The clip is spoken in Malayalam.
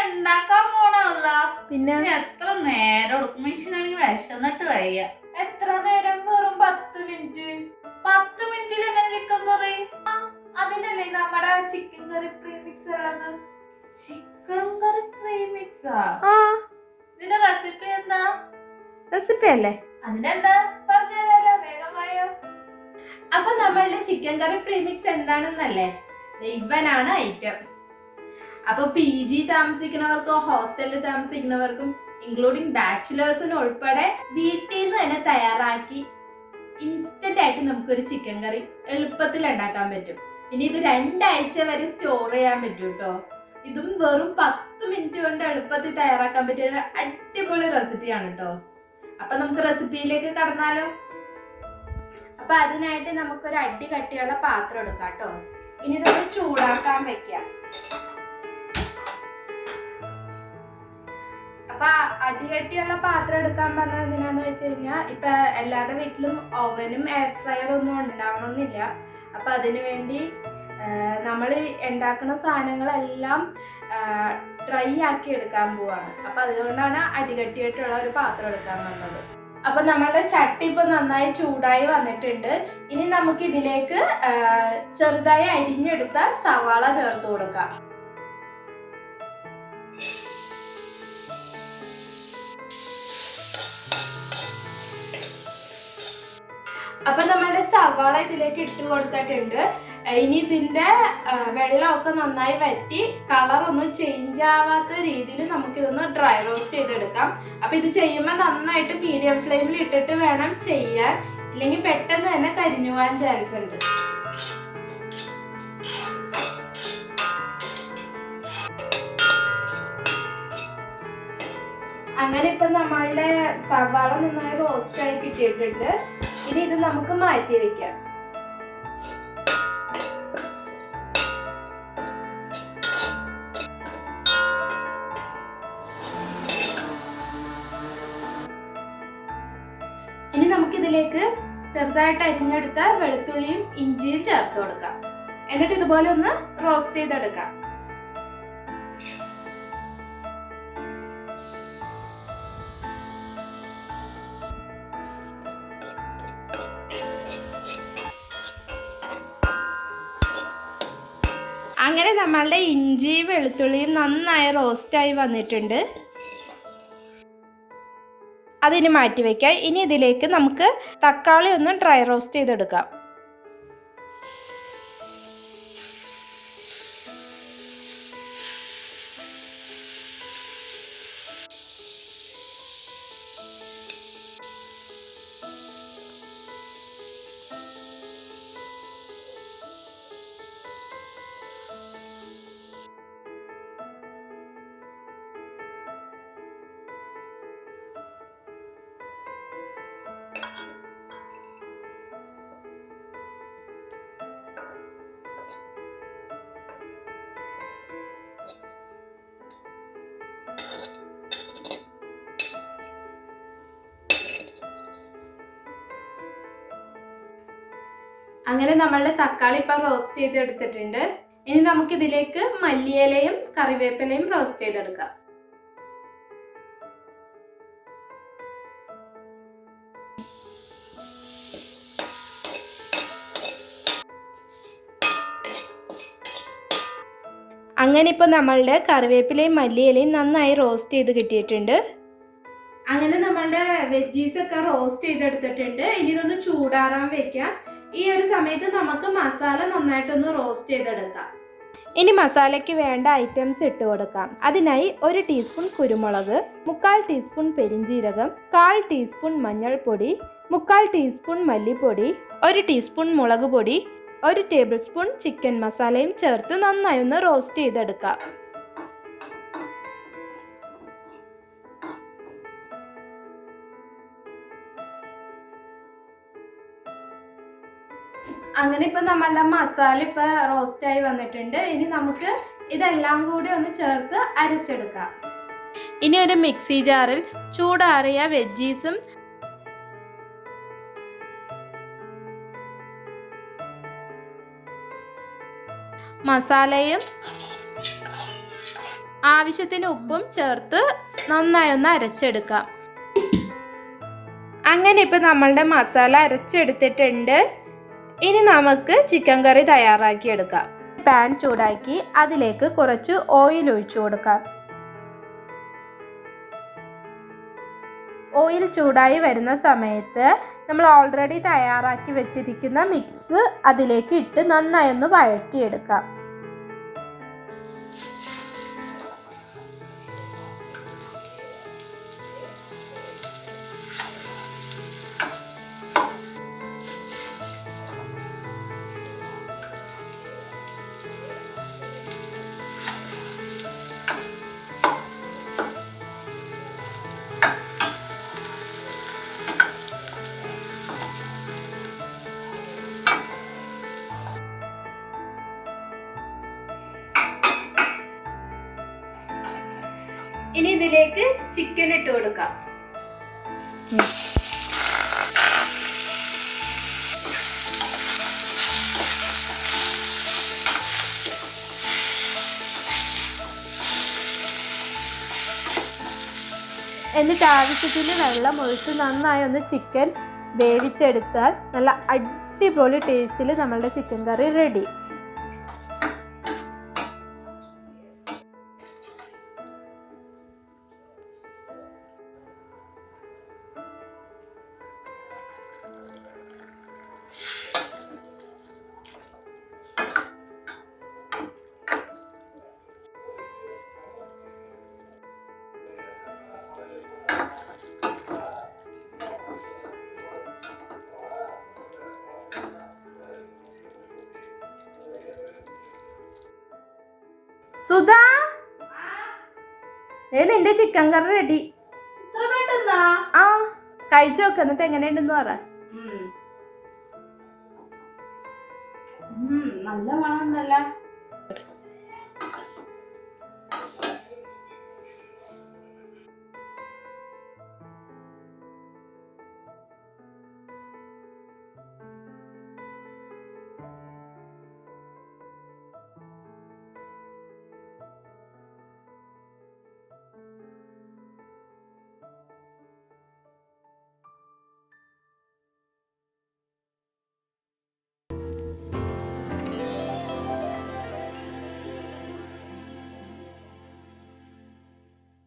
ഉണ്ടാക്കാൻ പോണല്ല. പിന്നെ എത്ര നേരം എടുക്കും? മെഷീനാണെങ്കിൽ വിശന്നിട്ട് വയ്യ. എത്ര നേരം? വെറും 10 മിനിറ്റ്. 10 മിനിറ്റിൽ എങ്ങനെ ചിക്കൻ കറി? അതിനല്ലേ നമ്മുടെ ചിക്കൻ കറി പ്രീമിക്സ് ഉള്ളത്. ചിക്കൻ കറി പ്രീമിക്സാ? ഇതിന്റെ റെസിപ്പി എന്താ? റെസിപ്പി അല്ലേ? അതിനെന്താ പറഞ്ഞല്ലോ, വേഗമായോ. അപ്പൊ നമ്മളുടെ ചിക്കൻ കറി പ്രീമിക്സ് എന്താണെന്നല്ലേ? ഇവനാണ് ഐറ്റം. അപ്പൊ PG താമസിക്കുന്നവർക്കും ഹോസ്റ്റലിൽ താമസിക്കുന്നവർക്കും ഇൻക്ലൂഡിങ് ബാച്ചിലേഴ്സിന് ഉൾപ്പെടെ വീട്ടിൽ നിന്ന് തന്നെ തയ്യാറാക്കി ഇൻസ്റ്റന്റ് ആയിട്ട് നമുക്കൊരു ചിക്കൻ കറി എളുപ്പത്തിൽ ഉണ്ടാക്കാൻ പറ്റും. പിന്നെ ഇത് 2 ആഴ്ച വരെ സ്റ്റോർ ചെയ്യാൻ പറ്റും കേട്ടോ. ഇതും വെറും 10 മിനിറ്റ് കൊണ്ട് എളുപ്പത്തിൽ തയ്യാറാക്കാൻ പറ്റിയ ഒരു അടിപൊളി റെസിപ്പിയാണ് കേട്ടോ. അപ്പൊ നമുക്ക് റെസിപ്പിയിലേക്ക് കടന്നാലോ. അപ്പൊ അതിനായിട്ട് നമുക്കൊരു അടി കട്ടിയുള്ള പാത്രം എടുക്കാം കേട്ടോ. ഇനി ഇതൊന്ന് ചൂടാക്കാൻ വെക്കാം. അപ്പൊ അടികട്ടിയുള്ള പാത്രം എടുക്കാൻ പറഞ്ഞത് എന്തിനാന്ന് വെച്ച് കഴിഞ്ഞാൽ ഇപ്പൊ എല്ലാവരുടെ വീട്ടിലും ഓവനും എയർ ഫ്രയറും ഒന്നും ഉണ്ടാവണമെന്നില്ല. അപ്പൊ അതിനു വേണ്ടി നമ്മൾ ഉണ്ടാക്കുന്ന സാധനങ്ങളെല്ലാം ഡ്രൈ ആക്കി എടുക്കാൻ പോവാണ്. അപ്പൊ അതുകൊണ്ടാണ് അടികട്ടിയായിട്ടുള്ള ഒരു പാത്രം എടുക്കാൻ വന്നത്. അപ്പൊ നമ്മളുടെ ചട്ടി ഇപ്പൊ നന്നായി ചൂടായി വന്നിട്ടുണ്ട്. ഇനി നമുക്ക് ഇതിലേക്ക് ചെറുതായി അരിഞ്ഞെടുത്ത സവാള ചേർത്ത് കൊടുക്കാം. അപ്പൊ നമ്മളുടെ സവാള ഇതിലേക്ക് ഇട്ട് കൊടുത്തിട്ടുണ്ട്. ഇനി ഇതിന്റെ വെള്ളമൊക്കെ നന്നായി വറ്റി കളറൊന്നും ചേഞ്ച് ആവാത്ത രീതിയിൽ നമുക്കിതൊന്ന് ഡ്രൈ റോസ്റ്റ് ചെയ്തെടുക്കാം. അപ്പൊ ഇത് ചെയ്യുമ്പോൾ നന്നായിട്ട് മീഡിയം ഫ്ലെയിമിൽ ഇട്ടിട്ട് വേണം ചെയ്യാൻ, ഇല്ലെങ്കിൽ പെട്ടെന്ന് തന്നെ കരിഞ്ഞു പോകാൻ ചാൻസ് ഉണ്ട്. അങ്ങനെ ഇപ്പൊ നമ്മളുടെ സവാള നന്നായി റോസ്റ്റ് ആയി കിട്ടിയിട്ടുണ്ട്. ഇനി ഇത് നമുക്ക് മാറ്റി വെക്കാം. ഇനി നമുക്കിതിലേക്ക് ചെറുതായിട്ട് അരിഞ്ഞെടുത്ത വെളുത്തുള്ളിയും ഇഞ്ചിയും ചേർത്ത് കൊടുക്കാം. എന്നിട്ട് ഇതുപോലെ ഒന്ന് റോസ്റ്റ് ചെയ്തെടുക്കാം. അങ്ങനെ നമ്മളുടെ ഇഞ്ചി വെളുത്തുള്ളിയും നന്നായി റോസ്റ്റായി വന്നിട്ടുണ്ട്. അതിന് മാറ്റി വയ്ക്കാം. ഇനി ഇതിലേക്ക് നമുക്ക് തക്കാളി ഒന്ന് ഡ്രൈ റോസ്റ്റ് ചെയ്തെടുക്കാം. അങ്ങനെ നമ്മളുടെ തക്കാളി ഇപ്പം റോസ്റ്റ് ചെയ്തെടുത്തിട്ടുണ്ട്. ഇനി നമുക്കിതിലേക്ക് മല്ലിയിലയും കറിവേപ്പിലയും റോസ്റ്റ് ചെയ്തെടുക്കാം. അങ്ങനെ ഇപ്പൊ നമ്മളുടെ കറിവേപ്പിലയും മല്ലിയിലയും നന്നായി റോസ്റ്റ് ചെയ്ത് കിട്ടിയിട്ടുണ്ട്. അങ്ങനെ നമ്മളുടെ വെജീസ് ഒക്കെ റോസ്റ്റ് ചെയ്തെടുത്തിട്ടുണ്ട്. ഇനി ഇതൊന്ന് ചൂടാറാൻ വെക്കാം. ഈ ഒരു സമയത്ത് നമുക്ക് മസാല നന്നായിട്ടൊന്ന് റോസ്റ്റ് ചെയ്തെടുക്കാം. ഇനി മസാലയ്ക്ക് വേണ്ട ഐറ്റംസ് ഇട്ട് കൊടുക്കാം. അതിനായി 1 ടീസ്പൂൺ കുരുമുളക്, 1/4 ടീസ്പൂൺ പെരിഞ്ജീരകം, 1/4 ടീസ്പൂൺ മഞ്ഞൾപ്പൊടി, 1/4 ടീസ്പൂൺ മല്ലിപ്പൊടി, 1 ടീസ്പൂൺ മുളക് പൊടി, 1 ടേബിൾ സ്പൂൺ ചിക്കൻ മസാലയും ചേർത്ത് നന്നായി ഒന്ന് റോസ്റ്റ് ചെയ്തെടുക്കാം. അങ്ങനെ ഇപ്പൊ നമ്മളുടെ മസാല ഇപ്പൊ റോസ്റ്റ് ആയി വന്നിട്ടുണ്ട്. ഇനി നമുക്ക് ഇതെല്ലാം കൂടി ഒന്ന് ചേർത്ത് അരച്ചെടുക്കാം. ഇനി ഒരു മിക്സി ജാറിൽ ചൂടാറിയ വെജീസും മസാലയും ആവശ്യത്തിന് ഉപ്പും ചേർത്ത് നന്നായി ഒന്ന് അരച്ചെടുക്കാം. അങ്ങനെ ഇപ്പം നമ്മളുടെ മസാല അരച്ചെടുത്തിട്ടുണ്ട്. ഇനി നമുക്ക് ചിക്കൻ കറി തയ്യാറാക്കിയെടുക്കാം. പാൻ ചൂടാക്കി അതിലേക്ക് കുറച്ച് ഓയിൽ ഒഴിച്ചു കൊടുക്കാം. ഓയിൽ ചൂടായി വരുന്ന സമയത്ത് നമ്മൾ ഓൾറെഡി തയ്യാറാക്കി വെച്ചിരിക്കുന്ന മിക്സ് അതിലേക്ക് ഇട്ട് നന്നായി ഒന്ന് വഴറ്റിയെടുക്കാം. ഇനി ഇതിലേക്ക് ചിക്കൻ ഇട്ട് കൊടുക്കാം. എന്നിട്ട് ആവശ്യത്തിന് വെള്ളം ഒഴിച്ച് നന്നായി ഒന്ന് ചിക്കൻ വേവിച്ചെടുത്താൽ നല്ല അടിപൊളി ടേസ്റ്റിൽ നമ്മളുടെ ചിക്കൻ കറി റെഡി. സുധാ, നിന്റെ ചിക്കൻ കറി റെഡി. ഇത്ര പെട്ടെന്നാ? ആ, കഴിച്ചു നോക്ക്, എന്നിട്ട് എങ്ങനെയുണ്ടെന്ന് പറ. നല്ല മണം ഉണ്ടല്ലോ.